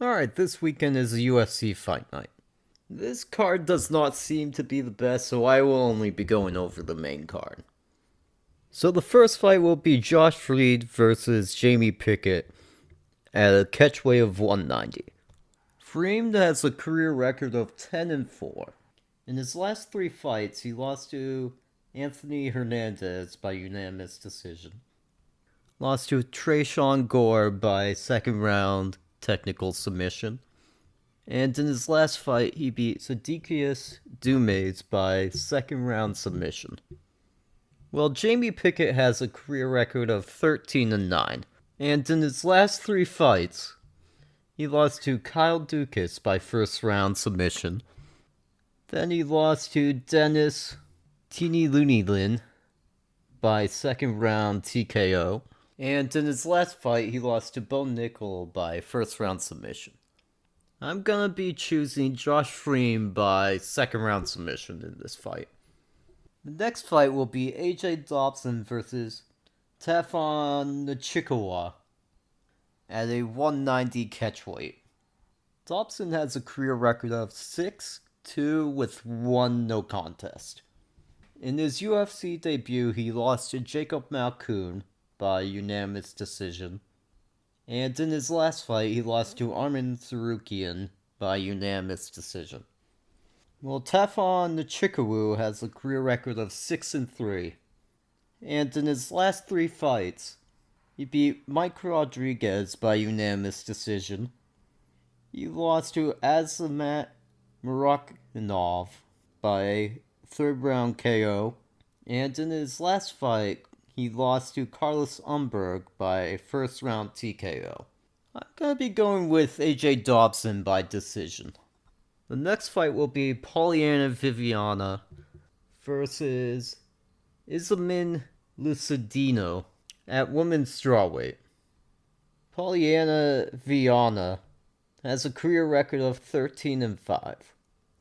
Alright, this weekend is a UFC fight night. This card does not seem to be the best, so I will only be going over the main card. So the first fight will be Josh Freed versus Jamie Pickett at a catchweight of 190. Freed has a career record of 10-4. In his last three fights, he lost to Anthony Hernandez by unanimous decision. Lost to Trayshawn Gore by second round technical submission. And in his last fight, he beat Sadikius Dumays by second round submission. Well, Jamie Pickett has a career record of 13-9. And in his last three fights, he lost to Kyle Dukas by first round submission. Then he lost to Dennis Teeny Looney by second round TKO. And in his last fight, he lost to Bo Nickel by first round submission. I'm gonna be choosing Josh Freem by second round submission in this fight. The next fight will be AJ Dobson versus Tafon Chikawa at a 190 catchweight. Dobson has a career record of 6-2 with 1 no contest. In his UFC debut, he lost to Jacob Malkoun by unanimous decision. And in his last fight, he lost to Arman Tsarukyan by unanimous decision. Well, Tafon Chikawu has a career record of 6-3. And in his last three fights, he beat Mike Rodriguez by unanimous decision. He lost to Azamat Murakhanov by third round KO. And in his last fight, he lost to Carlos Umberg by first round TKO. I'm gonna be going with AJ Dobson by decision. The next fight will be Polyana Viviana versus Isamin Lucidino at women's strawweight. Polyana Viviana has a career record of 13-5.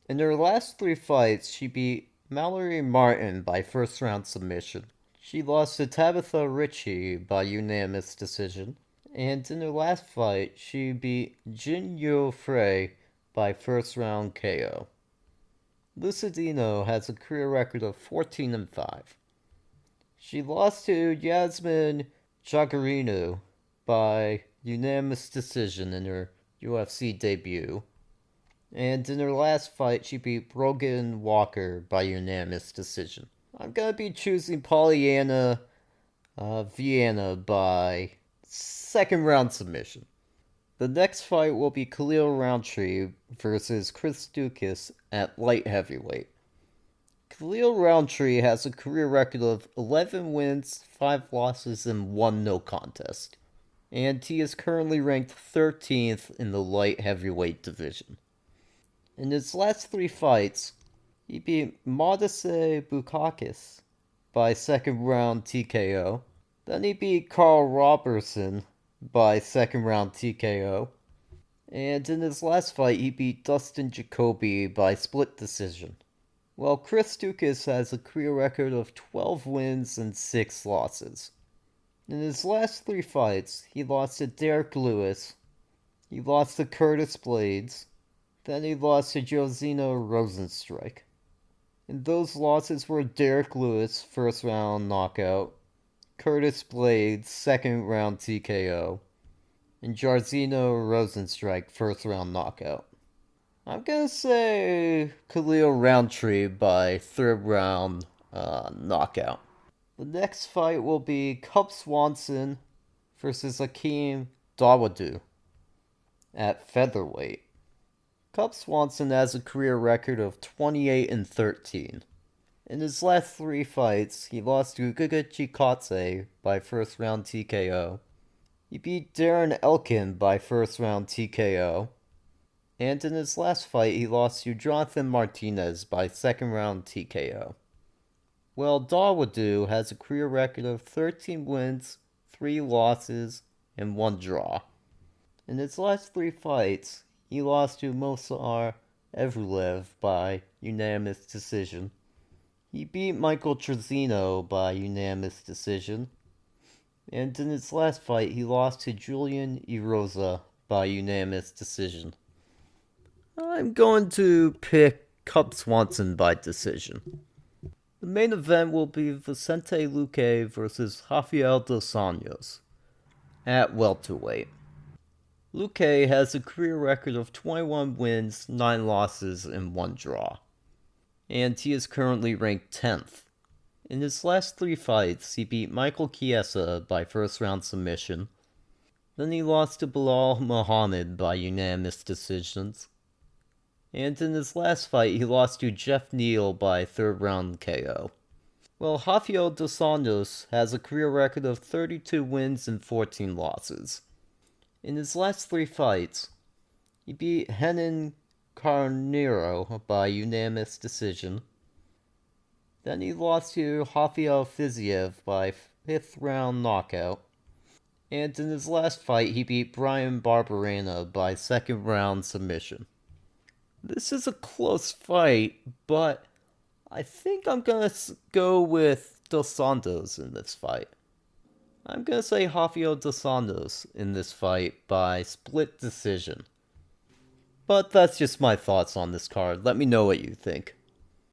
In her last three fights, she beat Mallory Martin by first round submission. She lost to Tabitha Ritchie by unanimous decision. And in her last fight, she beat Jin Yo Frey by first round KO. Lucidino has a career record of 14-5. She lost to Yasmin Jagarino by unanimous decision in her UFC debut. And in her last fight, she beat Brogan Walker by unanimous decision. I'm gonna be choosing Polyana Vienna by second round submission. The next fight will be Khalil Roundtree versus Chris Dukas at light heavyweight. Khalil Roundtree has a career record of 11 wins, 5 losses, and 1 no contest. And he is currently ranked 13th in the light heavyweight division. In his last three fights, he beat Modise Bukakis by second round TKO. Then he beat Carl Robertson by second round TKO. And in his last fight, he beat Dustin Jacoby by split decision. Well, Chris Dukas has a career record of 12 wins and 6 losses. In his last three fights, he lost to Derek Lewis, he lost to Curtis Blades, then he lost to Josino Rosenstrike. And those losses were Derek Lewis, first round knockout, Curtis Blades, second round TKO, and Jarzino Rosenstrike, first round knockout. I'm gonna say Khalil Roundtree by third round knockout. The next fight will be Cub Swanson versus Hakeem Dawodu at featherweight. Cub Swanson has a career record of 28-13. In his last three fights, he lost to Guga Chikadze by first round TKO. He beat Darren Elkin by first round TKO. And in his last fight, he lost to Jonathan Martinez by second round TKO. Well, Dawodu has a career record of 13 wins, 3 losses, and 1 draw. In his last three fights, he lost to Mosar Evrulev by unanimous decision. He beat Michael Trezino by unanimous decision. And in his last fight, he lost to Julian Erosa by unanimous decision. I'm going to pick Cub Swanson by decision. The main event will be Vicente Luque versus Rafael dos Anjos at welterweight. Luque has a career record of 21 wins, 9 losses, and 1 draw, and he is currently ranked 10th. In his last 3 fights, he beat Michael Chiesa by first round submission, then he lost to Bilal Muhammad by unanimous decisions, and in his last fight he lost to Jeff Neal by third round KO. Well, Rafael dos Anjos has a career record of 32 wins and 14 losses. In his last 3 fights, he beat Renan Carneiro by unanimous decision. Then he lost to Rafael Fiziev by 5th round knockout. And in his last fight, he beat Brian Barberena by 2nd round submission. This is a close fight, but I think I'm going to go with Dos Santos in this fight. I'm going to say Rafael dos Santos in this fight by split decision. But that's just my thoughts on this card. Let me know what you think.